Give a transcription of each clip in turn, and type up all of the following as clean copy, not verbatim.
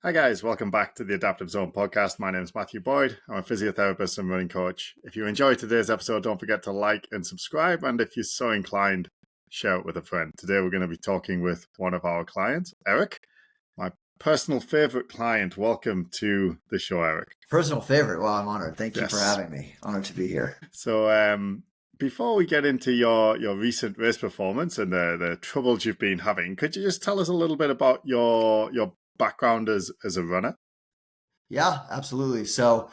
Hi guys, welcome back to the Adaptive Zone podcast. My name is Matthew Boyd. I'm a physiotherapist and running coach. If you enjoyed today's episode, don't forget to like and subscribe. And if you're so inclined, share it with a friend. Today we're going to be talking with one of our clients, Eric, my personal favorite client. Welcome to the show, Eric. Personal favorite? Well, I'm honored. Thank you for having me. Honored to be here. So before we get into your recent race performance and the troubles you've been having, could you just tell us a little bit about your background as a runner? Yeah, absolutely. So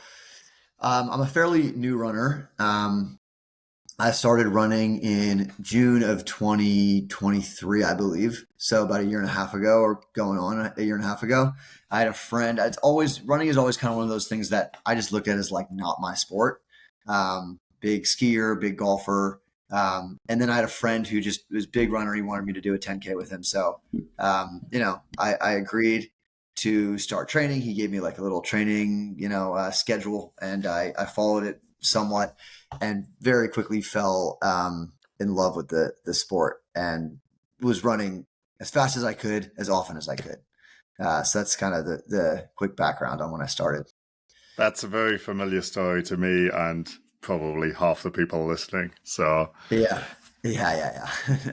I'm a fairly new runner. I started running in June of 2023, I believe. So about a year and a half ago, or going on a year and a half ago. I had a friend. Running is always kind of one of those things that I just look at as like not my sport. Big skier, big golfer. And then I had a friend who just was a big runner. He wanted me to do a 10K with him. So, I agreed to start training. He gave me like a little training, schedule, and I followed it somewhat and very quickly fell in love with the sport and was running as fast as I could, as often as I could. So that's kind of the quick background on when I started. That's a very familiar story to me and probably half the people listening. So yeah. All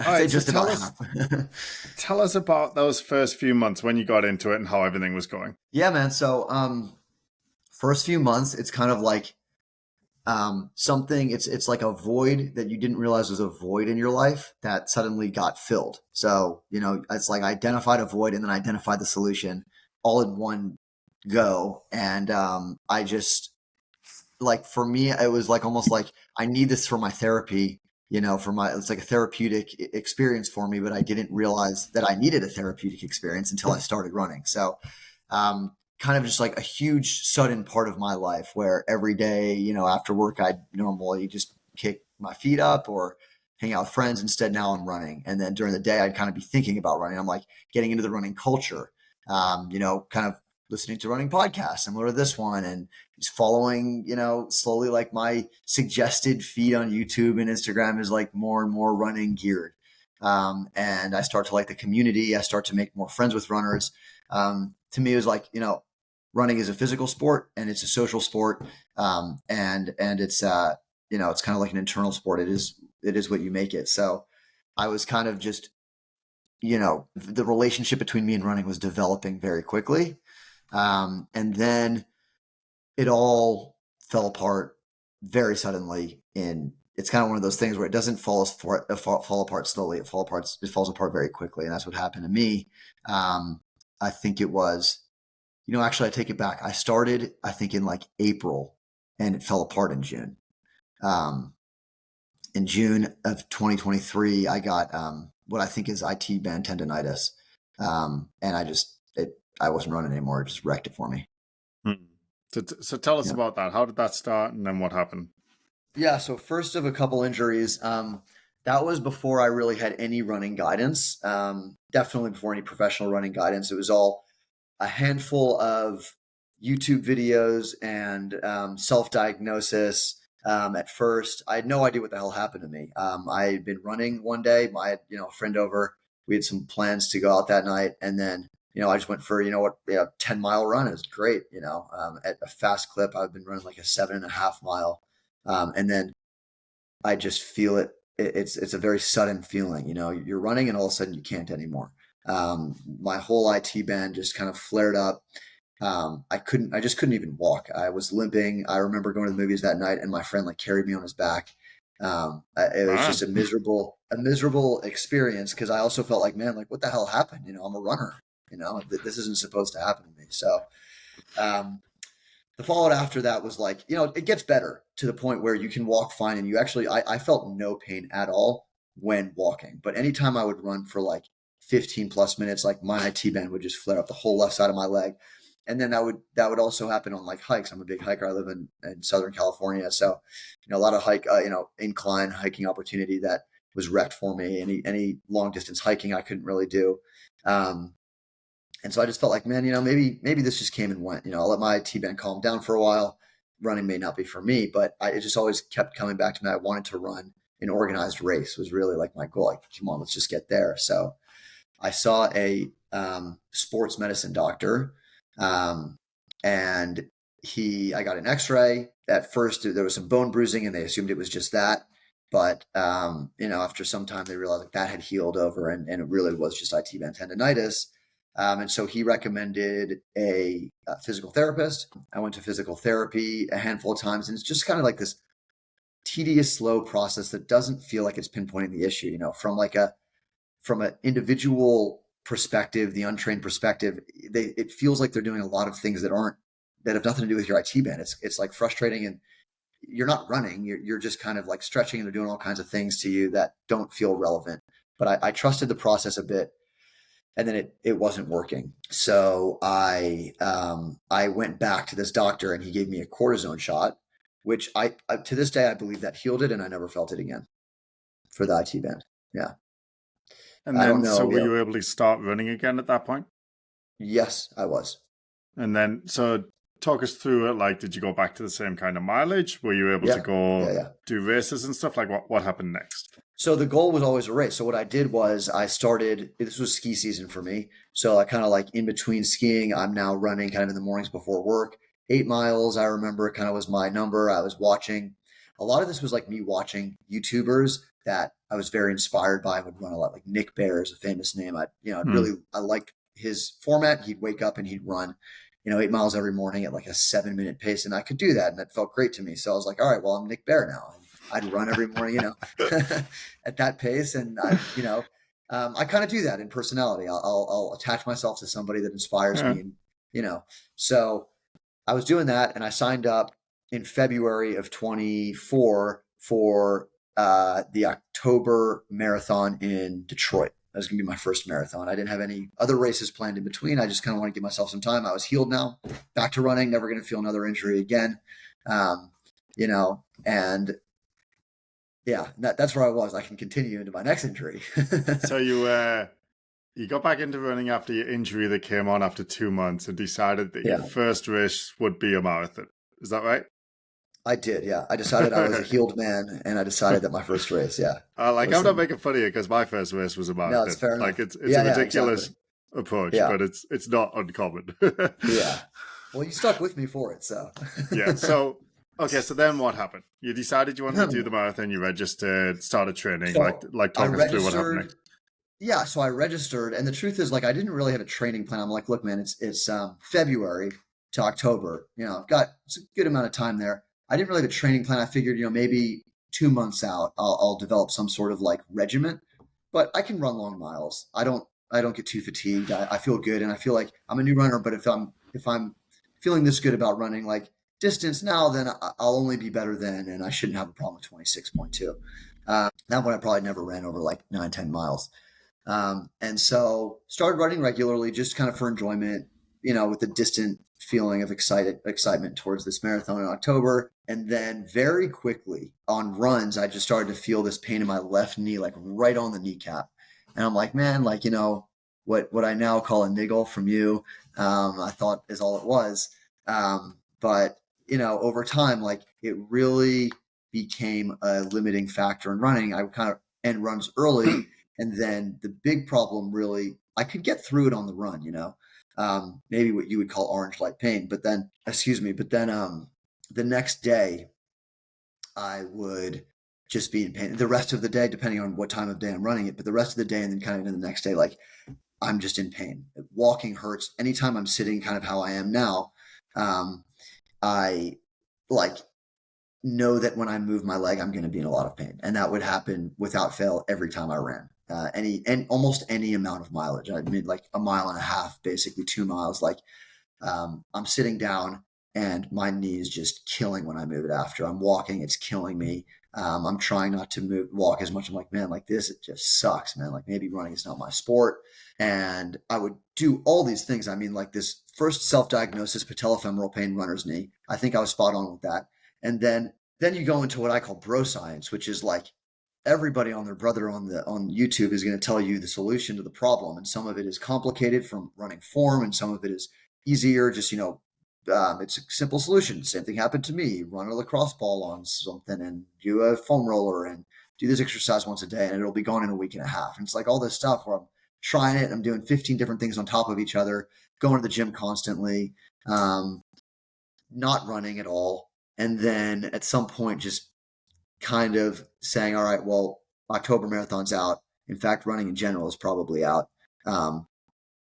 right, just tell us about those first few months when you got into it and how everything was going. Yeah, man. So first few months, it's kind of like it's like a void that you didn't realize was a void in your life that suddenly got filled. So, it's like I identified a void and then identified the solution all in one go. And I just, like, for me, it was like almost like I need this for my therapy. It's like a therapeutic experience for me, but I didn't realize that I needed a therapeutic experience until I started running. So, kind of just like a huge sudden part of my life where every day, after work, I'd normally just kick my feet up or hang out with friends. Instead, now I'm running. And then during the day, I'd kind of be thinking about running. I'm like getting into the running culture, kind of listening to running podcasts similar to this one and just following, slowly like my suggested feed on YouTube and Instagram is like more and more running geared. And I start to like the community. I start to make more friends with runners. To me, it was like, running is a physical sport and it's a social sport. And it's, it's kind of like an internal sport. It is what you make it. So I was kind of just, the relationship between me and running was developing very quickly. And then it all fell apart very suddenly. It's kind of one of those things where it doesn't fall apart slowly. It falls apart very quickly. And that's what happened to me. I think it was, actually I take it back. I started, I think in like April and it fell apart in June. In June of 2023, I got, what I think is IT band tendonitis. And I wasn't running anymore. It just wrecked it for me. So tell us about that. How did that start and then what happened? Yeah. So first of a couple injuries, that was before I really had any running guidance. Definitely before any professional running guidance. It was all a handful of YouTube videos and self-diagnosis. At first, I had no idea what the hell happened to me. I had been running one day. I had, a friend over. We had some plans to go out that night, and then I just went for 10-mile run. It was great. At a fast clip. I've been running like a 7.5 mile, and then I just feel it. It's a very sudden feeling. You're running, and all of a sudden you can't anymore. My whole IT band just kind of flared up. I just couldn't even walk. I was limping. I remember going to the movies that night and my friend like carried me on his back. It was just a miserable experience. Cause I also felt like, man, like what the hell happened? I'm a runner, this isn't supposed to happen to me. So, the fallout after that was like, it gets better to the point where you can walk fine. And I felt no pain at all when walking, but anytime I would run for like 15 plus minutes, like my IT band would just flare up the whole left side of my leg. And then that would also happen on like hikes. I'm a big hiker. I live in Southern California. So, a lot of incline hiking opportunity that was wrecked for me. Any long distance hiking I couldn't really do. And so I just felt like, man, maybe this just came and went. I'll let my T-band calm down for a while. Running may not be for me, but it just always kept coming back to me. I wanted to run an organized race was really like my goal. Like, come on, let's just get there. So I saw a sports medicine doctor And I got an x-ray. At first there was some bone bruising and they assumed it was just that. But, after some time they realized that had healed over and it really was just IT band tendonitis. And so he recommended a physical therapist. I went to physical therapy a handful of times, and it's just kind of like this tedious, slow process that doesn't feel like it's pinpointing the issue, from an individual perspective, the untrained perspective, it feels like they're doing a lot of things that have nothing to do with your IT band. It's like frustrating, and you're not running. You're just kind of like stretching and they're doing all kinds of things to you that don't feel relevant. But I trusted the process a bit, and then it wasn't working. So I went back to this doctor and he gave me a cortisone shot, which I to this day I believe that healed it, and I never felt it again for the IT band. Yeah. And I don't then, know. so were you able to start running again at that point? Yes, I was. And then, so talk us through it. Like, did you go back to the same kind of mileage? Were you able to go do races and stuff? Like, what happened next? So the goal was always a race. So what I did was this was ski season for me. So I kind of like in between skiing, I'm now running kind of in the mornings before work. 8 miles, I remember, kind of was my number. I was watching. A lot of this was like me watching YouTubers that I was very inspired by. I would run a lot. Like Nick Bear is a famous name. I liked his format. He'd wake up and he'd run, 8 miles every morning at like a 7-minute pace. And I could do that. And that felt great to me. So I was like, all right, well, I'm Nick Bear now. I'd run every morning, at that pace. And I kind of do that in personality. I'll attach myself to somebody that inspires me. And, so I was doing that, and I signed up in February of 24 for the October marathon in Detroit. That was going to be my first marathon. I didn't have any other races planned in between. I just kind of want to give myself some time. I was healed now, back to running, never going to feel another injury again. And yeah, that's where I was. I can continue into my next injury. So you got back into running after your injury that came on after 2 months and decided that your first race would be a marathon. Is that right? I did, yeah. I decided I was a healed man, and I decided that my first race, I'm not making fun of you because my first race was a marathon. No, it's fair enough. Like it's a ridiculous approach, but it's not uncommon. Yeah. Well, you stuck with me for it, so. Yeah. So, okay. So then what happened? You decided you wanted to do the marathon. You registered, started training. So talk us through what happened next. Yeah. So I registered, and the truth is, like, I didn't really have a training plan. I'm like, look, man, it's February to October. I've got a good amount of time there. I didn't really have a training plan. I figured, maybe 2 months out, I'll develop some sort of like regiment, but I can run long miles. I don't get too fatigued. I feel good, and I feel like I'm a new runner. But if I'm feeling this good about running like distance now, then I'll only be better then, and I shouldn't have a problem with 26.2. That one I probably never ran over like 9-10 miles. And so started running regularly, just kind of for enjoyment, with the distant feeling of excitement towards this marathon in October. And then very quickly on runs, I just started to feel this pain in my left knee, like right on the kneecap. And I'm like, man, like, what I now call a niggle from you, I thought is all it was. But, over time, like it really became a limiting factor in running. I would kind of end runs early. And then the big problem really, I could get through it on the run, maybe what you would call orange light pain. But then the next day I would just be in pain. The rest of the day, depending on what time of day I'm running it, but the rest of the day and then kind of into the next day, like I'm just in pain. Walking hurts. Anytime I'm sitting kind of how I am now, I like know that when I move my leg, I'm going to be in a lot of pain. And that would happen without fail every time I ran. Almost any amount of mileage. I mean, like 1.5 miles, basically 2 miles. Like I'm sitting down and my knee is just killing when I move it after. I'm walking, it's killing me. I'm trying not to walk as much. I'm like, man, like this, it just sucks, man. Like maybe running is not my sport. And I would do all these things. I mean, like this first self-diagnosis, patellofemoral pain, runner's knee. I think I was spot on with that. And then you go into what I call bro science, which is like everybody on their brother on YouTube is going to tell you the solution to the problem. And some of it is complicated from running form, and some of it is easier. Just, it's a simple solution. Same thing happened to me. Run a lacrosse ball on something and do a foam roller and do this exercise once a day, and it'll be gone in a week and a half. And it's like all this stuff where I'm trying it. I'm doing 15 different things on top of each other. going to the gym constantly, not running at all. And then at some point, just kind of saying, all right, well, October marathon's out. In fact, running in general is probably out. Um,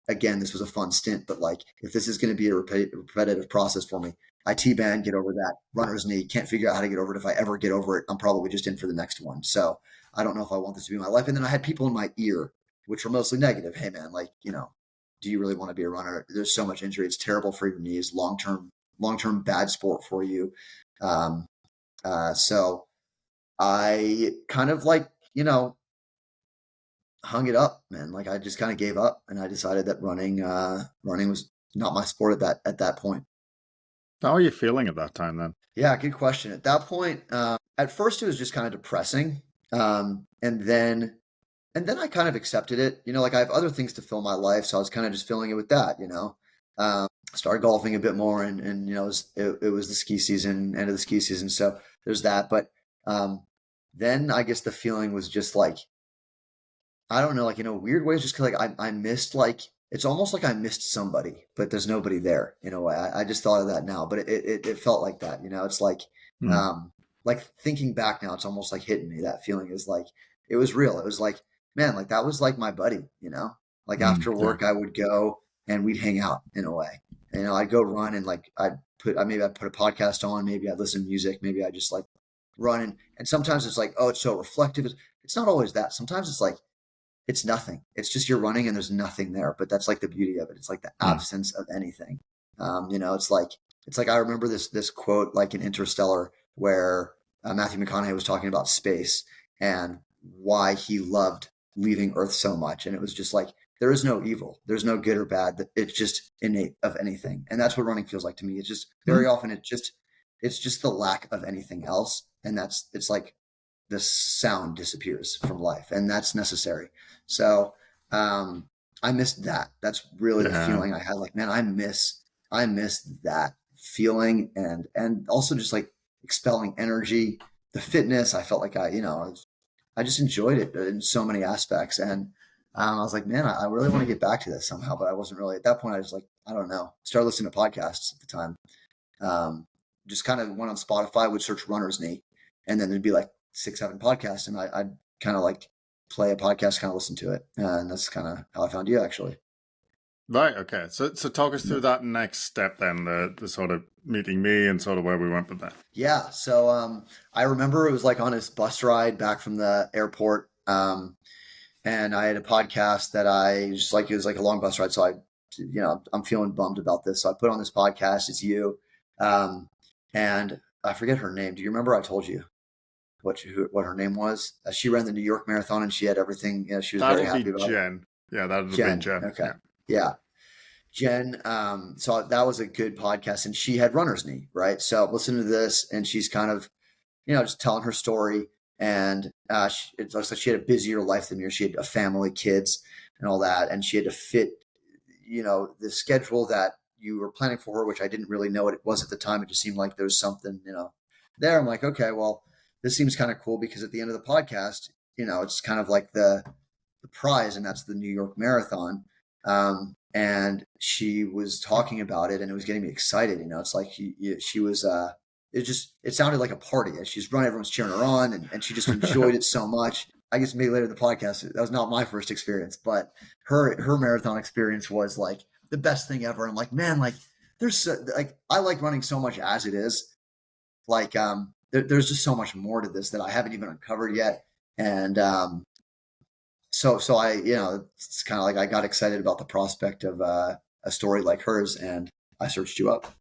Again, this was a fun stint, but like, if this is going to be a repetitive process for me, I T-band, get over that runner's knee, can't figure out how to get over it. If I ever get over it, I'm probably just in for the next one. So I don't know if I want this to be my life. And then I had people in my ear, which were mostly negative. Hey man, like, do you really want to be a runner? There's so much injury. It's terrible for your knees, long-term bad sport for you. So I kind of like, hung it up, man. Like I just kind of gave up, and I decided that running was not my sport at that point. How are you feeling at that time then? Yeah, good question. At that point, at first it was just kind of depressing, and then I kind of accepted it. Like I have other things to fill my life, so I was kind of just filling it with that. Started golfing a bit more, and it was the ski season, end of the ski season, so there's that. But then I guess the feeling was just like, I don't know, like in a weird way, it's just 'cause, like I missed, like it's almost like I missed somebody, but there's nobody there in a way. I just thought of that now, but it felt like that. It's Hmm. like thinking back now, it's almost like hitting me. That feeling is like it was real. It was like, man, like that was like my buddy. Like after Yeah. work, I would go and we'd hang out in a way. I'd go run and like maybe I'd put a podcast on, maybe I'd listen to music, maybe I just like run and sometimes it's like, oh, it's so reflective. It's not always that. Sometimes it's like it's nothing. It's just you're running and there's nothing there. But that's like the beauty of it. It's like the Hmm. absence of anything. It's like I remember this quote like in Interstellar where Matthew McConaughey was talking about space and why he loved leaving Earth so much, and it was just like there is no evil, there's no good or bad. It's just innate of anything, and that's what running feels like to me. It's just Hmm. very often it's just the lack of anything else, and it's like the sound disappears from life, and that's necessary. So I missed that. That's really the Yeah. feeling I had. Like, man, I miss that feeling, and also just like expelling energy, the fitness. I felt like I just enjoyed it in so many aspects, and I was like, man, I really want to get back to this somehow, but I wasn't really at that point. I was like, I don't know. Started listening to podcasts at the time. Um, just kind of went on Spotify, would search runner's knee, and then there'd be like 6, 7 podcasts, and I'd kind of like play a podcast, kind of listen to it, and that's kind of how I found you, actually. Right. Okay. So talk us Yeah. through that next step then, the sort of meeting me and sort of where we went with that. Yeah. So I remember it was like on his bus ride back from the airport, and I had a podcast that I just like. It was like a long bus ride, so I'm feeling bummed about this, so I put on this podcast. It's you, um, and I forget her name. Do you remember? I told you what her name was. She ran the New York Marathon and she had everything. She was That very would be happy about it. Jen. Yeah, that would have been Jen. Jen. Okay. Yeah. Yeah. Jen. So that was a good podcast, and she had runner's knee, right? So listen to this, and she's kind of, just telling her story. And it looks like she had a busier life than me. She had a family, kids, and all that, and she had to fit, the schedule that you were planning for her, which I didn't really know what it was at the time. It just seemed like there was something, there. I'm like, okay, well, this seems kind of cool because at the end of the podcast, it's kind of like the prize, and that's the New York Marathon. And she was talking about it, and it was getting me excited. It's like she was. It sounded like a party as she's running. Everyone's cheering her on, and she just enjoyed it so much. I guess maybe later in the podcast, that was not my first experience, but her marathon experience was like the best thing ever. I'm like, man, like like I like running so much as it is. Like there's just so much more to this that I haven't even uncovered yet. And so I, it's kind of like I got excited about the prospect of a story like hers, and I searched you up.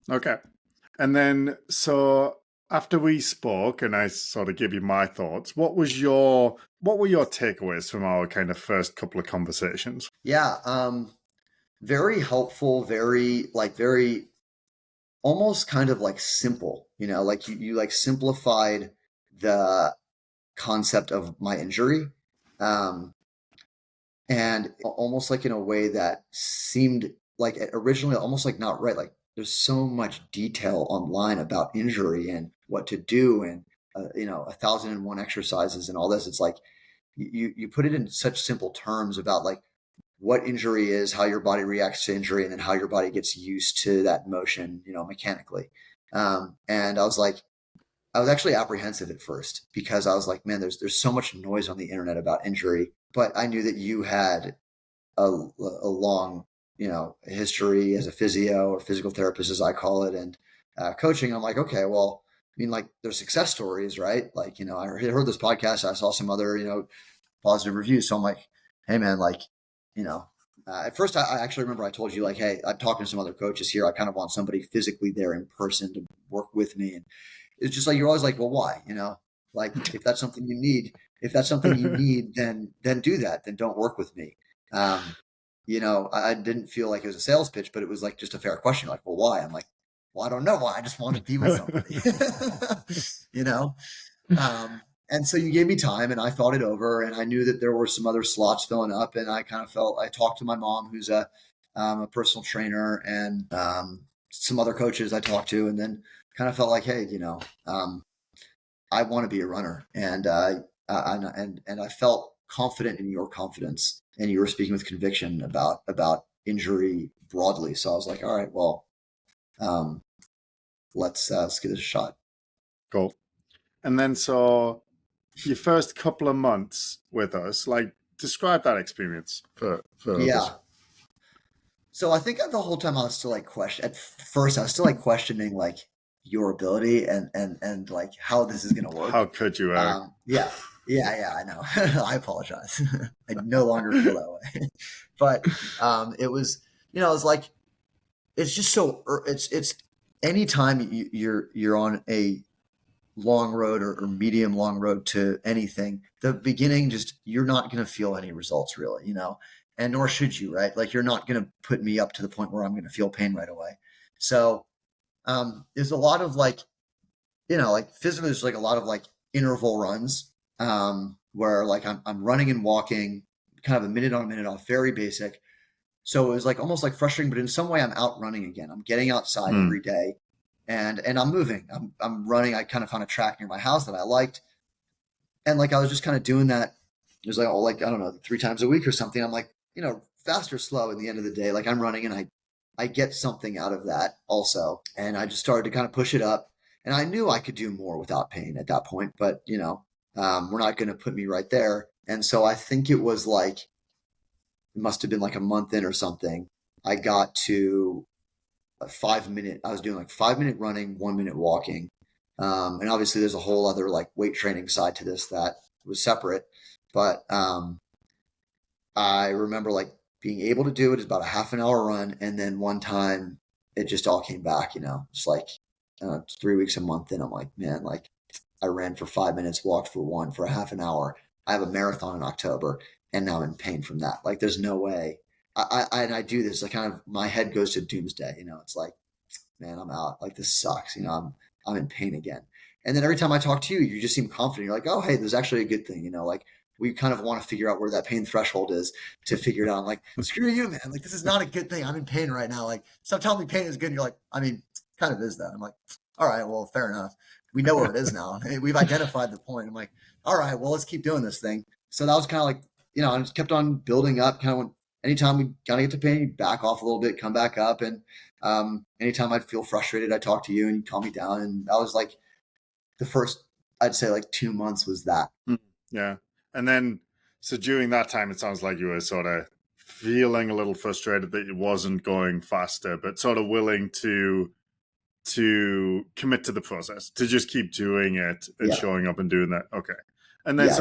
Okay. And then, so after we spoke and I sort of gave you my thoughts, what were your takeaways from our kind of first couple of conversations? Yeah, very helpful, very almost kind of like simple. Like you like simplified the concept of my injury, um, and almost like in a way that seemed like originally almost like not right. Like there's so much detail online about injury and what to do, and 1,001 exercises and all this. It's like you put it in such simple terms about like what injury is, how your body reacts to injury, and then how your body gets used to that motion, mechanically. And I was actually apprehensive at first because I was like, man, there's so much noise on the internet about injury, but I knew that you had a long, history as a physio or physical therapist, as I call it, and coaching. I'm like, okay, well, I mean, like there's success stories, right? Like, I heard this podcast. I saw some other, positive reviews. So I'm like, hey man, like, at first I actually remember I told you like, hey, I'm talking to some other coaches here. I kind of want somebody physically there in person to work with me. And it's just like, you're always like, well, why, like if that's something you need, then do that. Then don't work with me. I didn't feel like it was a sales pitch, but it was like just a fair question. Like, well, why? I'm like, well, I don't know why. I just want to be with somebody, and so you gave me time and I thought it over, and I knew that there were some other slots filling up, and I kind of felt, I talked to my mom, who's a personal trainer, and some other coaches I talked to, and then kind of felt like, hey, I want to be a runner. And I felt confident in your confidence, and you were speaking with conviction about injury broadly. So I was like, all right, well, let's give this a shot. Cool. And then, so your first couple of months with us, like, describe that experience for others. So I think the whole time I was still like at first I was still like questioning like your ability and like how this is going to work. How could you? Yeah, I know. I apologize. I no longer feel that way. But it was, it was like, it's just so, it's anytime you're on a long road or medium long road to anything, the beginning, just, you're not going to feel any results really, and nor should you, right? Like, you're not going to put me up to the point where I'm going to feel pain right away. So there's a lot of like, like physically, there's like a lot of like interval runs where like I'm running and walking kind of a minute on, a minute off, very basic. So it was like almost like frustrating, but in some way I'm out running again. I'm getting outside every day and I'm moving. I'm running. I kind of found a track near my house that I liked. And like, I was just kind of doing that. It was like, I don't know, 3 times a week or something. I'm like, fast or slow, in the end of the day, like I'm running and I get something out of that also. And I just started to kind of push it up. And I knew I could do more without pain at that point, but we're not going to put me right there. And so I think it was like, it must've been like a month in or something. I got to a 5 minute, I was doing like 5 minute running, 1 minute walking. And obviously there's a whole other like weight training side to this that was separate. But I remember like being able to do it. It's about a half an hour run. And then one time it just all came back, just like 3 weeks, a month in, I'm like, man, like I ran for 5 minutes, walked for 1 for a half an hour. I have a marathon in October and now I'm in pain from that. Like, there's no way I do this. I kind of, my head goes to doomsday, it's like, man, I'm out. Like, this sucks. I'm in pain again. And then every time I talk to you, you just seem confident. You're like, oh, hey, there's actually a good thing, like, we kind of want to figure out where that pain threshold is to figure it out. I'm like, screw you, man. Like, this is not a good thing. I'm in pain right now. Like, stop telling me pain is good. And you're like, I mean, kind of is that. I'm like, all right, well, fair enough. We know where it is now. We've identified the point. I'm like, all right, well, let's keep doing this thing. So that was kind of like, I just kept on building up. Kind of when, anytime we kind of get to pain, you back off a little bit, come back up. And anytime I'd feel frustrated, I'd talk to you and you'd calm me down. And that was like the first, I'd say like 2 months was that. Yeah. And then, so during that time, it sounds like you were sort of feeling a little frustrated that it wasn't going faster, but sort of willing to commit to the process, to just keep doing it and showing up and doing that. Okay. And then,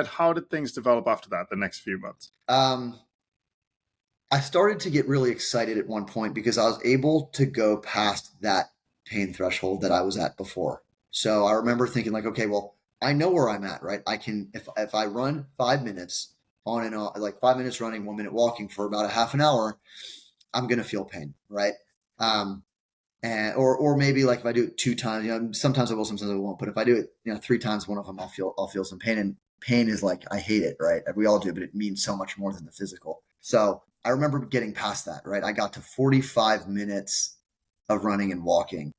how did things develop after that, the next few months? I started to get really excited at one point because I was able to go past that pain threshold that I was at before. So I remember thinking like, okay, well, I know where I'm at, right? I can, if I run 5 minutes on and on, like 5 minutes running, 1 minute walking for about a half an hour, I'm going to feel pain, right? And, or maybe like if I do it 2 times, sometimes I will, sometimes I won't, but if I do it, 3 times, one of them, I'll feel some pain, and pain is like, I hate it, right? We all do, but it means so much more than the physical. So I remember getting past that, right? I got to 45 minutes of running and walking.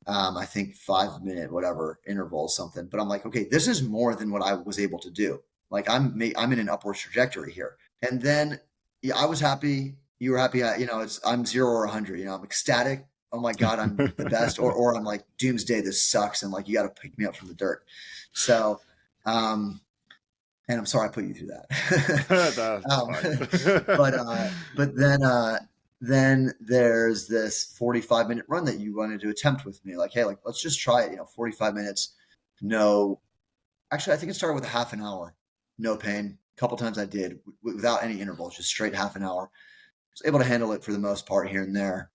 I think 5 minute, whatever intervals, something, but I'm like, okay, this is more than what I was able to do. Like I'm in an upward trajectory here. And then yeah, I was happy. You were happy. I'm 0 or 100. I'm ecstatic. Oh my God, I'm the best. Or I'm like, doomsday, this sucks. And like, you got to pick me up from the dirt. So, um, and I'm sorry I put you through that. That's But, fine. then there's this 45-minute run that you wanted to attempt with me. Like, hey, like, let's just try it, 45 minutes. No, actually, I think it started with a half an hour, no pain. A couple times I did without any intervals, just straight half an hour. I was able to handle it for the most part here and there.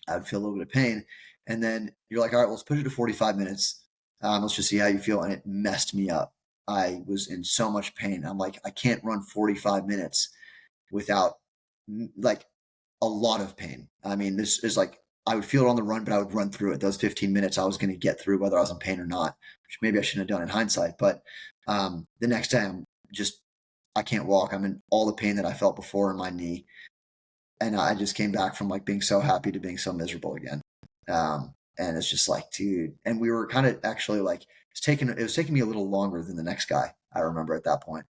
I would feel a little bit of pain. And then you're like, all right, well, let's push it to 45 minutes. Let's just see how you feel. And it messed me up. I was in so much pain. I'm like, I can't run 45 minutes without like a lot of pain. I mean, this is like, I would feel it on the run, but I would run through it. Those 15 minutes I was going to get through whether I was in pain or not, which maybe I shouldn't have done in hindsight. But the next day I can't walk. I'm in all the pain that I felt before in my knee. And I just came back from like being so happy to being so miserable again. And it's just like, dude, and we were kind of actually like, it was taking me a little longer than the next guy. I remember at that point.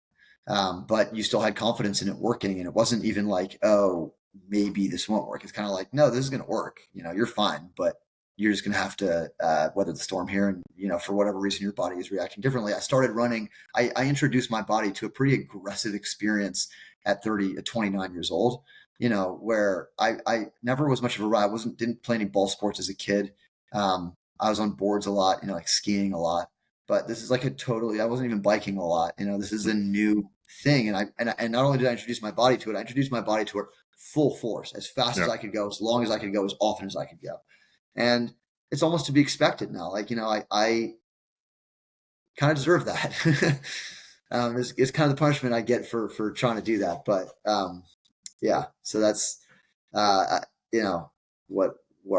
But you still had confidence in it working. And it wasn't even like, oh, maybe this won't work. It's kind of like, no, this is going to work. You're fine, but you're just going to have to weather the storm here. And, for whatever reason, your body is reacting differently. I started running. I introduced my body to a pretty aggressive experience at 29 years old, where I never was much of a rider. Didn't play any ball sports as a kid. I was on boards a lot, like skiing a lot, but this is like I wasn't even biking a lot. This is a new thing. And not only did I introduce my body to it, I introduced my body to it full force, as fast as I could go, as long as I could go, as often as I could go. And it's almost to be expected now. Like, I kind of deserve that. It's kind of the punishment I get for trying to do that. But, yeah, so that's, where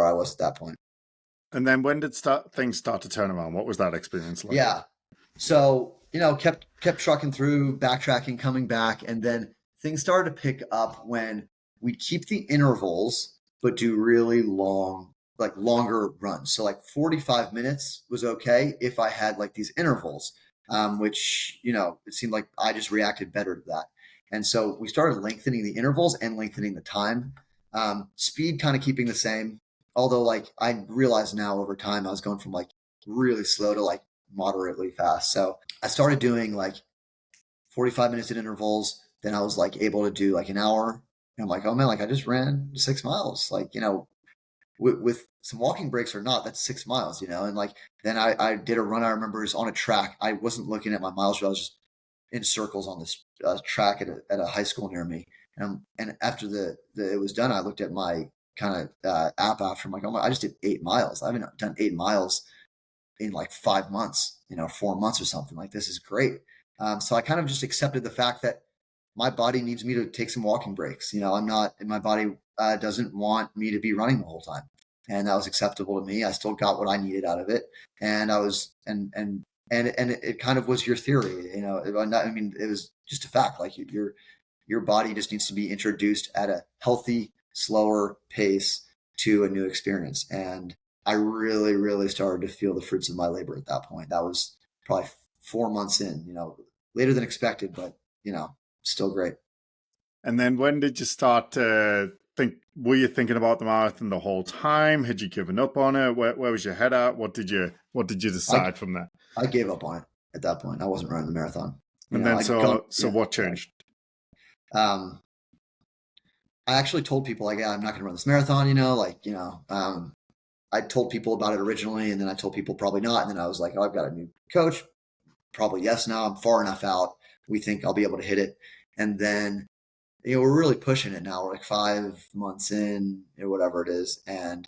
I was at that point. And then when did things start to turn around? What was that experience like? Yeah. So, kept trucking through, backtracking, coming back. And then things started to pick up when we'd keep the intervals, but do really longer runs. So like 45 minutes was okay if I had like these intervals, which, it seemed like I just reacted better to that. And so we started lengthening the intervals and lengthening the time. Speed kind of keeping the same. Although like I realized now over time, I was going from like really slow to like moderately fast. So I started doing like 45 minutes at intervals. Then I was like able to do like an hour. And I'm like, oh man, like I just ran 6 miles. Like, with some walking breaks or not, that's 6 miles, and like, then I did a run. I remember it was on a track. I wasn't looking at my miles. I was just in circles on this track at a high school near me. And after it was done, I looked at my kind of app after. I'm like, oh my, I just did 8 miles. I haven't done 8 miles in like 5 months, 4 months or something. Like, this is great. So I kind of just accepted the fact that my body needs me to take some walking breaks. My body doesn't want me to be running the whole time. And that was acceptable to me. I still got what I needed out of it. And I was, and it kind of was your theory, I mean, it was just a fact. Like your body just needs to be introduced at a healthy, slower pace to a new experience. And I really, really started to feel the fruits of my labor at that point. That was probably 4 months in, later than expected, but, still great. And then when did you start to think? Were you thinking about the marathon the whole time? Had you given up on it? Where was your head at? What did you decide from there? I gave up on it at that point. I wasn't running the marathon. What changed? I actually told people like, yeah, I'm not going to run this marathon. I told people about it originally, and then I told people probably not. And then I was like, oh, I've got a new coach. Probably yes. Now I'm far enough out. We think I'll be able to hit it. And then, we're really pushing it now. We're like 5 months in or whatever it is. And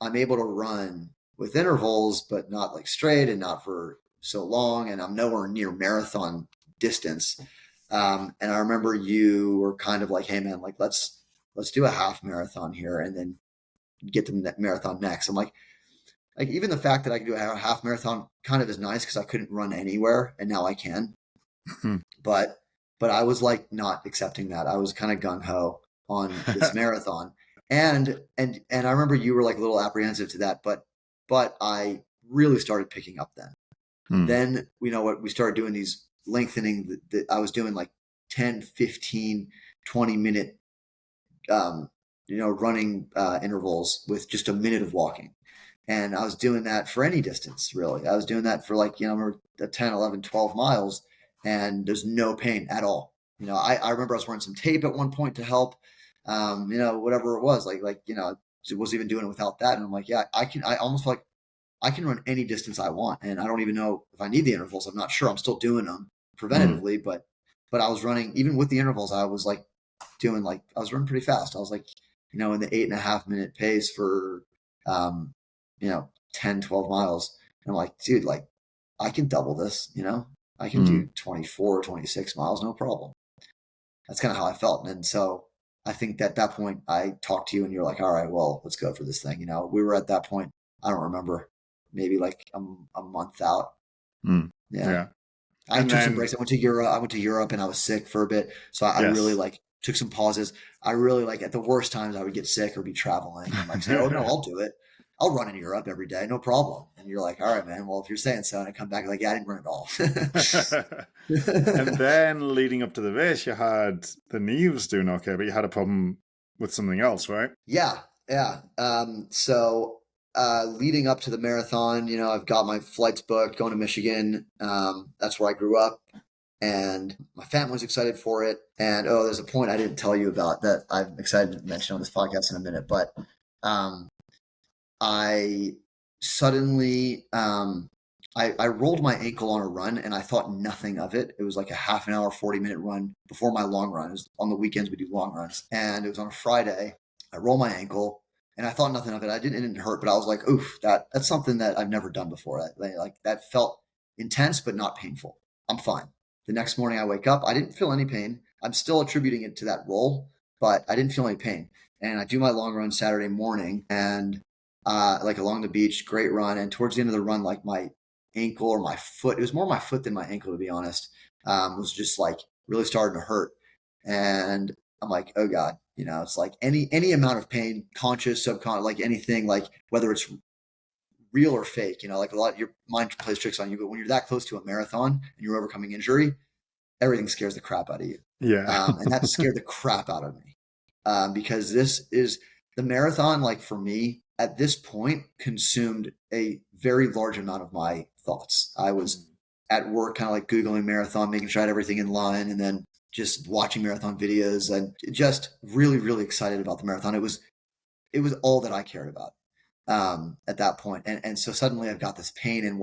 I'm able to run with intervals, but not like straight and not for so long. And I'm nowhere near marathon distance. And I remember you were kind of like, hey man, like let's do a half marathon here and then get to the marathon next. I'm like even the fact that I can do a half marathon kind of is nice because I couldn't run anywhere and now I can. But I was like not accepting that. I was kind of gung ho on this marathon. And I remember you were like a little apprehensive to that, but I really started picking up then. Then, we started doing these lengthening that I was doing like 10, 15, 20-minute, running intervals with just a minute of walking. And I was doing that for any distance, really. I was doing that for 10, 11, 12 miles, and there's no pain at all. I remember I was wearing some tape at one point to help, whatever it was, I was even doing it without that. And I'm like, yeah, I almost feel like I can run any distance I want. And I don't even know if I need the intervals. I'm not sure. I'm still doing them preventatively, but I was running, even with the intervals, I was I was running pretty fast. I was in the 8.5 minute pace for, 10, 12 miles. And I'm like, dude, I can double this, I can do 24, 26 miles, no problem. That's kind of how I felt. And so I think at that point I talked to you and you're like, all right, well, let's go for this thing. We were at that point, I don't remember, maybe a month out. Yeah. I took some breaks. I went to Europe and I was sick for a bit. So I really took some pauses. I really at the worst times I would get sick or be traveling and say, oh no, I'll do it. I'll run in Europe every day. No problem. And you're like, all right, man, well, if you're saying so, and I come back yeah, I didn't run at all. And then leading up to the race, you had the knee was doing okay, but you had a problem with something else, right? Yeah. So leading up to the marathon, I've got my flights booked going to Michigan. That's where I grew up, and my family was excited for it. And there's a point I didn't tell you about that I'm excited to mention on this podcast in a minute. But I suddenly I rolled my ankle on a run, and I thought nothing of it. It was like a half an hour, 40-minute run before my long run. It was on the weekends we do long runs, and it was on a Friday. I rolled my ankle, and I thought nothing of it. It didn't hurt, but I was like, oof, that's something that I've never done before. That felt intense, but not painful. I'm fine. The next morning I wake up, I didn't feel any pain. I'm still attributing it to that roll, but I didn't feel any pain. And I do my long run Saturday morning, and along the beach, great run. And towards the end of the run, my ankle or my foot, it was more my foot than my ankle, to be honest, was just really starting to hurt. And I'm like, oh God, it's any amount of pain, conscious, subconscious, anything, whether it's real or fake, a lot of your mind plays tricks on you. But when you're that close to a marathon and you're overcoming injury, everything scares the crap out of you. Yeah. And that scared the crap out of me because this is the marathon, for me, at this point, consumed a very large amount of my thoughts. I was at work kind of Googling marathon, making sure I had everything in line, and then just watching marathon videos and just really, really excited about the marathon. It was all that I cared about at that point. And so suddenly I've got this pain, and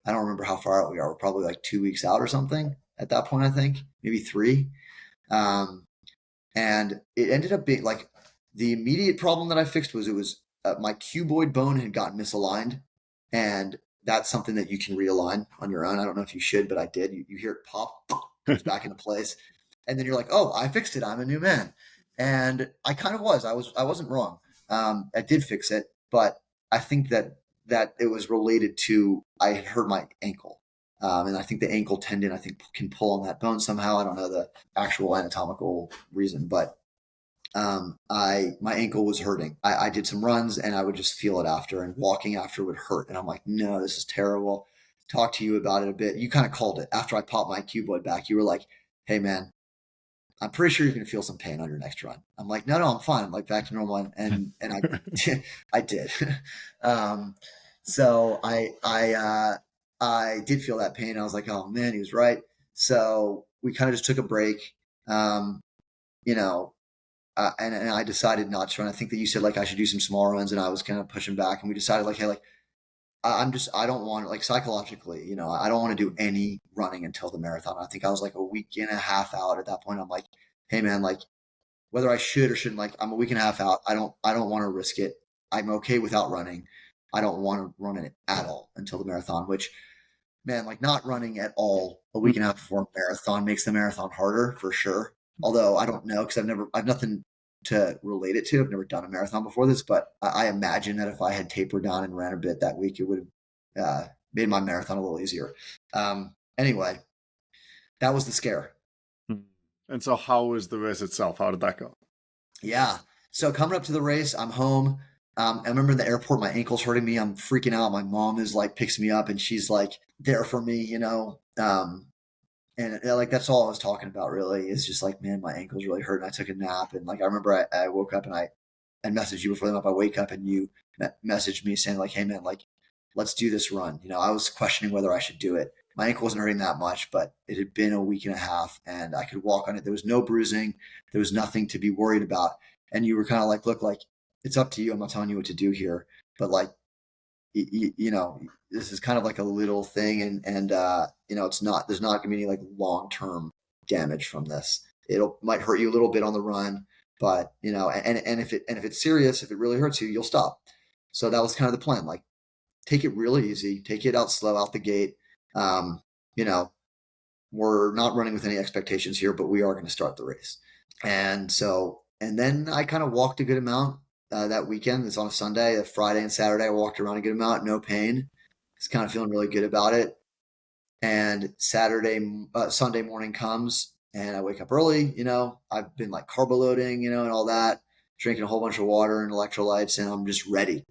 I don't remember how far out we are. We're probably 2 weeks out or something at that point, I think, maybe 3. And it ended up being the immediate problem that I fixed was my cuboid bone had gotten misaligned, and that's something that you can realign on your own. I don't know if you should, but I did. You hear it pop, goes back into place, and then you're like, "Oh, I fixed it. I'm a new man." And I kind of was. I wasn't wrong. I did fix it, but I think that it was related to I had hurt my ankle, and I think the ankle tendon can pull on that bone somehow. I don't know the actual anatomical reason, but my ankle was hurting. I did some runs and I would just feel it after, and walking after would hurt. And I'm like, no, this is terrible. Talk to you about it a bit. You kind of called it after I popped my cuboid back. You were like, hey man, I'm pretty sure you're going to feel some pain on your next run. I'm like, no, I'm fine. I'm back to normal. And I did. So I did feel that pain. I was like, oh man, he was right. So we kind of just took a break. And I decided not to run. I think that you said I should do some small runs, and I was kind of pushing back, and we decided hey, I don't want psychologically, I don't want to do any running until the marathon. I think I was a week and a half out at that point. I'm like, hey man, whether I should or shouldn't, I'm a week and a half out. I don't want to risk it. I'm okay without running. I don't want to run it at all until the marathon, which, man, not running at all a week and a half before a marathon makes the marathon harder for sure. Although I don't know, because I've nothing to relate it to. I've never done a marathon before this, but I imagine that if I had tapered down and ran a bit that week, it would have made my marathon a little easier. Anyway, that was the scare. And so how was the race itself? How did that go? Yeah. So coming up to the race, I'm home. I remember in the airport, my ankle's hurting me. I'm freaking out. My mom is picks me up, and she's there for me, And like, that's all I was talking about really, is just like, man, my ankle's really hurt. And I took a nap, and like, I remember I woke up and I messaged you before the nap. I wake up and you messaged me saying like, hey man, like, let's do this run. I was questioning whether I should do it. My ankle wasn't hurting that much, but it had been a week and a half and I could walk on it. There was no bruising. There was nothing to be worried about. And you were kind of like, look, like, it's up to you. I'm not telling you what to do here, but like, this is kind of like a little thing. And it's not, there's not gonna be any like long-term damage from this. Might hurt you a little bit on the run, but and if it's serious, if it really hurts you, you'll stop. So that was kind of the plan. Like, take it really easy, take it out slow out the gate. You know, we're not running with any expectations here, but we are going to start the race. And then I kind of walked a good amount that weekend. It's on a Sunday, a Friday and Saturday. I walked around a good amount, no pain. Just kind of feeling really good about it. And Sunday morning comes and I wake up early. I've been like carbo loading, and all that, drinking a whole bunch of water and electrolytes, and I'm just ready,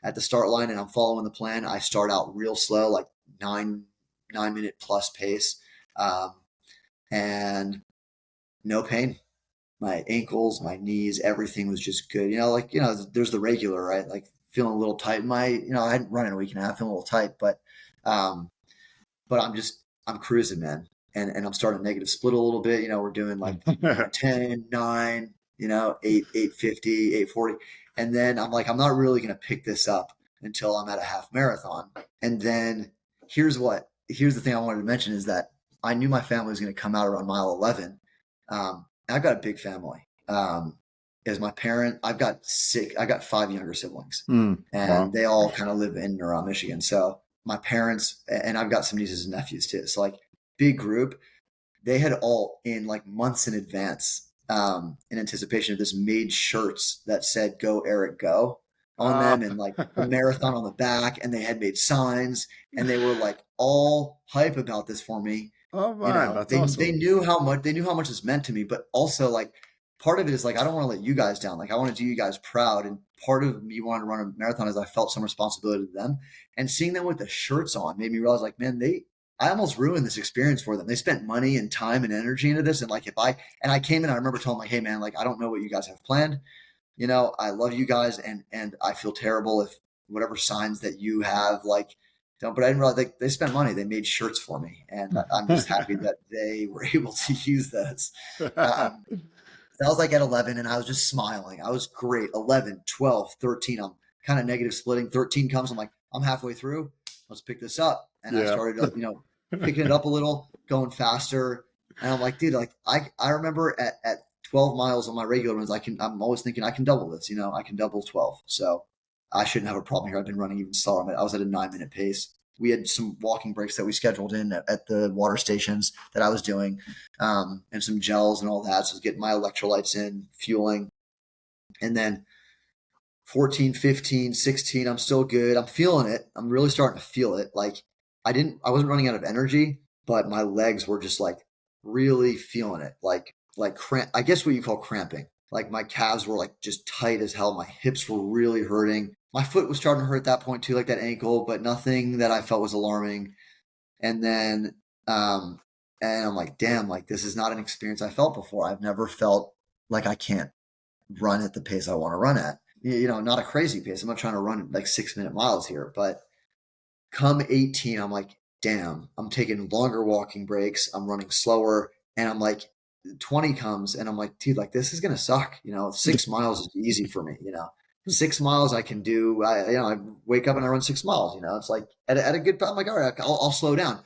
at the start line, and I'm following the plan. I start out real slow, like 9-minute plus pace, and no pain. My ankles, my knees, everything was just good. There's the regular, right? Like feeling a little tight. I hadn't run in a week and a half, feeling a little tight, but I'm cruising, man. And I'm starting negative split a little bit. We're doing like 10, 9, 8, 850, 840. And then I'm like, I'm not really going to pick this up until I'm at a half marathon. And then here's the thing I wanted to mention is that I knew my family was going to come out around mile 11. I've got a big family. As my parent, I got 5 younger siblings, and wow. They all kind of live in and around Michigan. So my parents, and I've got some nieces and nephews too. So like big group, they had all in like months in advance, in anticipation of this, made shirts that said "Go Eric Go" on them, and like the marathon on the back, and they had made signs, and they were like all hype about this for me. Oh man, that's awesome. They knew how much this meant to me, but also like part of it is like, I don't want to let you guys down. Like I want to do you guys proud. And part of me wanting to run a marathon is I felt some responsibility to them, and seeing them with the shirts on made me realize like, man, I almost ruined this experience for them. They spent money and time and energy into this. And like, I came in, I remember telling them like, hey man, like, I don't know what you guys have planned. I love you guys. And I feel terrible if whatever signs that you have, like, don't, but I didn't realize they spent money. They made shirts for me. And I'm just happy that they were able to use those. That was like at 11 and I was just smiling. I was great. 11, 12, 13. I'm kind of negative splitting. 13 comes. I'm like, I'm halfway through. Let's pick this up. And I started, picking it up a little, going faster. And I'm like, dude, like I remember at 12 miles on my regular runs, I'm always thinking I can double this, I can double 12. So I shouldn't have a problem here. I've been running even slower. I was at a 9-minute pace. We had some walking breaks that we scheduled in at the water stations that I was doing, and some gels and all that. So I was getting my electrolytes in, fueling. And then 14, 15, 16, I'm still good. I'm feeling it. I'm really starting to feel it. Like I wasn't running out of energy, but my legs were just like really feeling it. Like cramp, I guess what you call cramping. Like my calves were like just tight as hell. My hips were really hurting. My foot was starting to hurt at that point too, like that ankle, but nothing that I felt was alarming. And then, and I'm like, damn, like this is not an experience I felt before. I've never felt like I can't run at the pace I want to run at. Not a crazy pace. I'm not trying to run like 6-minute miles here, but come 18, I'm like, damn, I'm taking longer walking breaks. I'm running slower. And I'm like, 20 comes and I'm like, dude, like this is going to suck. 6 miles is easy for me. 6 miles I can do. I wake up and I run 6 miles, it's like at a good, I'm like, all right, I'll slow down.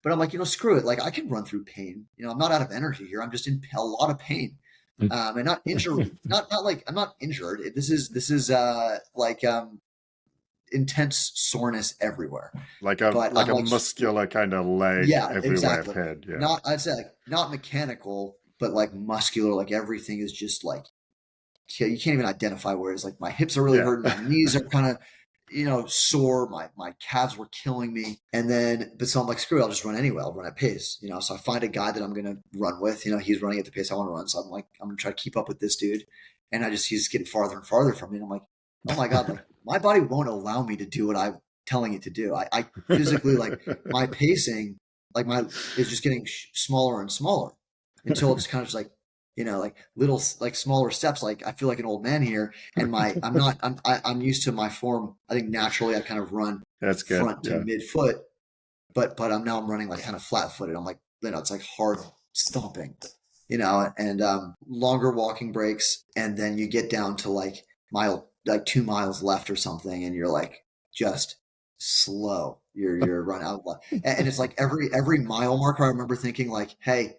But I'm like, screw it. Like I can run through pain. I'm not out of energy here. I'm just in a lot of pain. And not injured, not like I'm not injured. This is intense soreness everywhere. Like a muscular kind of leg everywhere. Exactly. Head, yeah. Not, I'd say like not mechanical, but like muscular, like everything is just like, you can't even identify where it's like my hips are really hurting. My knees are kind of, sore. My calves were killing me. And then, so I'm like, screw it. I'll just run anyway. I'll run at pace, so I find a guy that I'm going to run with, he's running at the pace I want to run. So I'm like, I'm going to try to keep up with this dude. And he's getting farther and farther from me. And I'm like, oh my God, like my body won't allow me to do what I'm telling it to do. I physically, like my pacing like is just getting smaller and smaller until it's kind of just like, like little, like smaller steps. Like I feel like an old man here, and I'm used to my form. I think naturally I kind of run That's good. front to Yeah. midfoot, but I'm running like kind of flat footed. I'm like, it's like hard stomping, and longer walking breaks, and then you get down to like 2 miles left or something, and you're like just slow. You're run out, and it's like every mile marker. I remember thinking like, hey,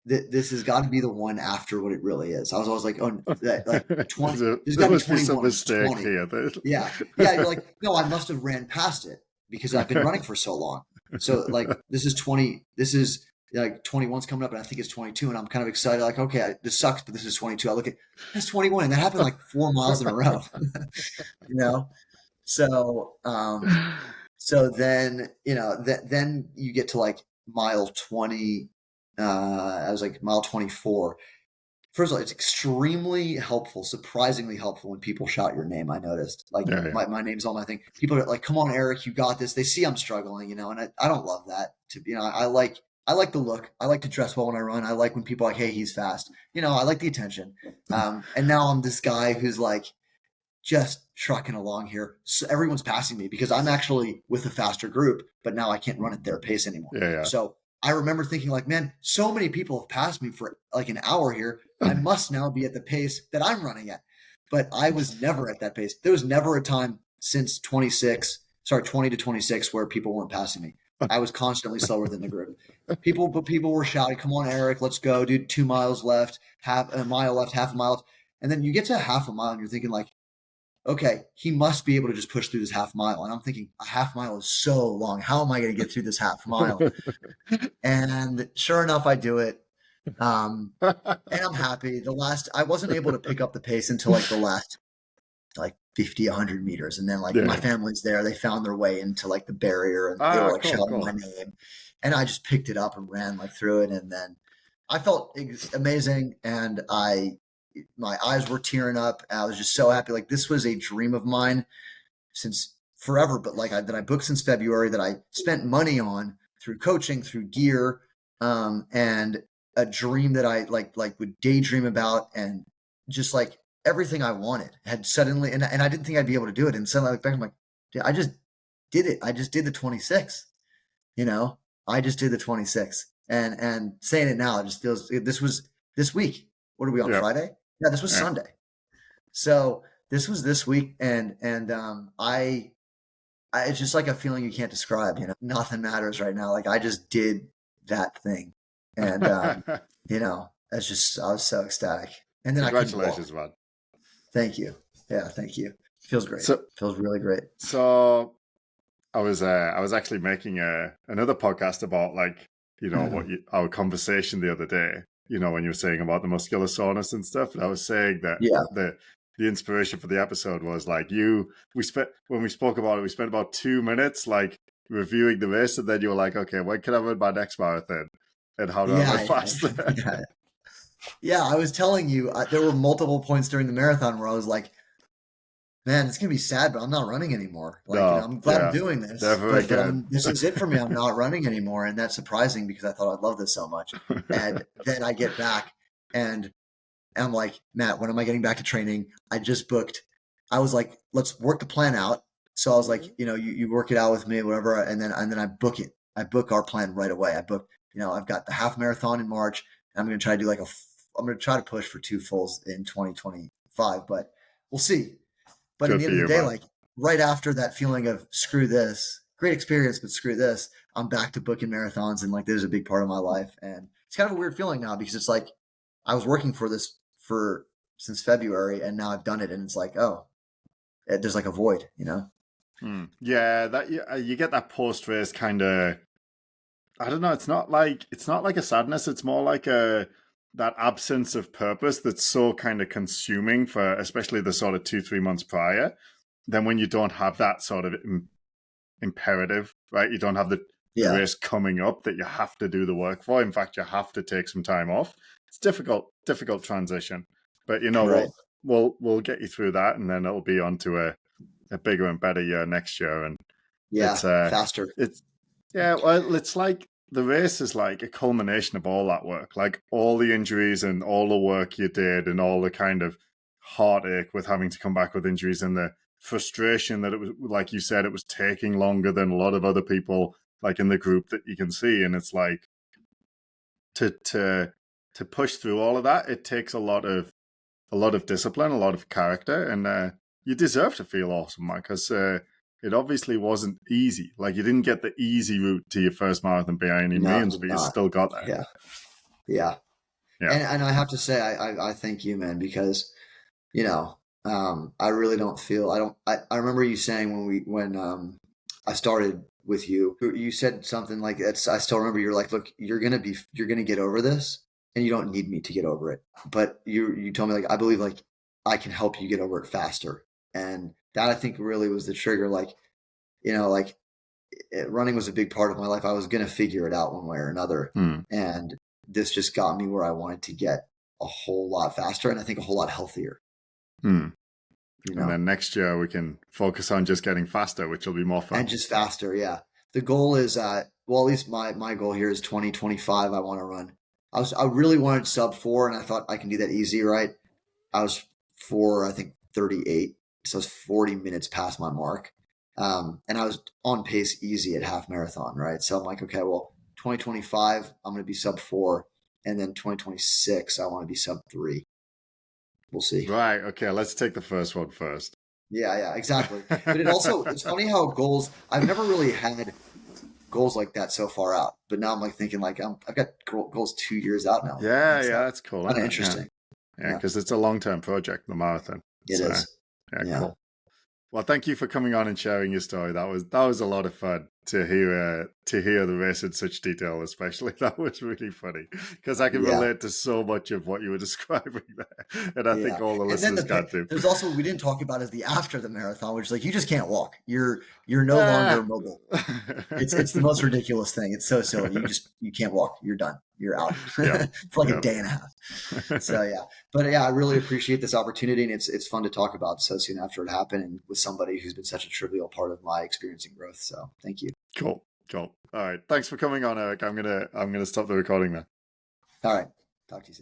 this has got to be the one after what it really is. I was always like, oh, like 20. There's got to be 21. Mistake 20. here. Yeah. You're like, no, I must have ran past it because I've been running for so long. So like, this is 20. This is like 21's coming up, and I think it's 22, and I'm kind of excited. Like, okay, this sucks, but this is 22. I look at that's 21, and that happened like 4 miles in a row. So so then then you get to like mile 20. I was like mile 24. First of all, it's extremely helpful, surprisingly helpful when people shout your name. I noticed, like my name's on my thing. People are like, "Come on, Eric, you got this." They see I'm struggling, and I don't love that. I like the look. I like to dress well when I run. I like when people are like, "Hey, he's fast." I like the attention. And now I'm this guy who's like just trucking along here. So everyone's passing me because I'm actually with a faster group, but now I can't run at their pace anymore. Yeah. So I remember thinking like, man, so many people have passed me for like an hour here. I must now be at the pace that I'm running at. But I was never at that pace. There was never a time since 20 to 26 where people weren't passing me. I was constantly slower than the group. People were shouting, "Come on, Eric, let's go, dude. 2 miles left, half a mile left, half a mile left." And then you get to half a mile and you're thinking like, okay, he must be able to just push through this half mile. And I'm thinking, a half mile is so long. How am I going to get through this half mile? And sure enough, I do it. And I'm happy. I wasn't able to pick up the pace until like the last like 50, 100 meters. And then like my family's there. They found their way into like the barrier, and they were like shouting my name. And I just picked it up and ran like through it. And then I felt amazing. And my eyes were tearing up. I was just so happy. Like this was a dream of mine since forever, but like that I booked since February, that I spent money on through coaching, through gear, and a dream that I like would daydream about, and just like everything I wanted had suddenly, and I didn't think I'd be able to do it. And suddenly I look back, I'm like, yeah, I just did it. I just did the 26, I just did the 26, and saying it now, it just feels, this was this week. What are we on, Friday? Yeah, this was Sunday. So this was this week, and I it's just like a feeling you can't describe. Nothing matters right now. Like I just did that thing, and it's just, I was so ecstatic. And then congratulations, man. Thank you. Yeah, thank you. Feels great. Feels really great. So I was actually making another podcast about like our conversation the other day. When you were saying about the muscular soreness and stuff, and I was saying that the inspiration for the episode was like when we spoke about it, we spent about 2 minutes like reviewing the race, and then you were like, okay, when can I run my next marathon, and how do I run faster? Yeah, I was telling you, there were multiple points during the marathon where I was like, man, it's gonna be sad, but I'm not running anymore. Like, I'm glad I'm doing this, but this is it for me. I'm not running anymore, and that's surprising because I thought I'd love this so much. And then I get back, and I'm like, Matt, when am I getting back to training? I just booked. I was like, let's work the plan out. So I was like, you work it out with me, whatever, and then I book it. I book our plan right away. I book, I've got the half marathon in March, and I'm going to try to do I'm going to try to push for 2 fulls in 2025, but we'll see. But at the end of the day, like right after that feeling of screw this, great experience, but screw this, I'm back to booking marathons, and like this is a big part of my life. And it's kind of a weird feeling now because it's like I was working for this since February, and now I've done it, and it's like, oh, there's like a void, Yeah, that you get that post race kind of. I don't know. It's not like a sadness. It's more like that absence of purpose that's so kind of consuming for especially the sort of 2-3 months prior. Then when you don't have that sort of imperative, right? You don't have the race coming up that you have to do the work for. In fact, you have to take some time off. It's difficult transition, but right. we'll get you through that, and then it'll be on to a bigger and better year next year. And it's faster. Well, it's like the race is like a culmination of all that work, like all the injuries and all the work you did and all the kind of heartache with having to come back with injuries and the frustration that it was, like you said, it was taking longer than a lot of other people like in the group that you can see. And it's like to push through all of that, it takes a lot of discipline, a lot of character, and you deserve to feel awesome, man, because it obviously wasn't easy. Like, you didn't get the easy route to your first marathon by any No, means, but you still got there. Yeah. Yeah. Yeah. And I have to say, I thank you, man, because, you know, I really don't feel, I remember you saying when I started with you, you said something like, I still remember you're like, look, you're going to get over this and you don't need me to get over it. But you told me, like, I believe, like, I can help you get over it faster. And that, I think, really was the trigger. Like, you know, like, running was a big part of my life. I was going to figure it out one way or another. And this just got me where I wanted to get a whole lot faster, and I think a whole lot healthier. You know? And then next year we can focus on just getting faster, which will be more fun. And just faster, yeah. The goal is, well, at least my goal here is 2025. I want to run. I really wanted sub 4, and I thought I can do that easy, right? I was 4, I think 38, so I was 40 minutes past my mark. And I was on pace easy at half marathon, right? So I'm like, okay, well, 2025, I'm going to be sub 4. And then 2026, I want to be sub 3. We'll see. Right. Okay. Let's take the first one first. Yeah, exactly. But it's funny how goals, I've never really had goals like that so far out. But now I'm like thinking, like, I've got goals 2 years out now. Yeah, that's cool. Kind of interesting. Yeah, because it's a long-term project, the marathon. It is. Yeah, cool. Well, thank you for coming on and sharing your story. That was a lot of fun to hear the race in such detail, especially. That was really funny because I can relate to so much of what you were describing there, and I think all the listeners got to. There's also, we didn't talk about, is the after the marathon, which is like, you just can't walk. You're no longer mobile. It's the most ridiculous thing. It's so silly. You can't walk. You're done. You're out for like a day and a half. So but I really appreciate this opportunity, and it's fun to talk about so soon after it happened, and with somebody who's been such a trivial part of my experience and growth. So thank you. Cool. All right. Thanks for coming on, Eric. I'm gonna stop the recording now. All right. Talk to you soon.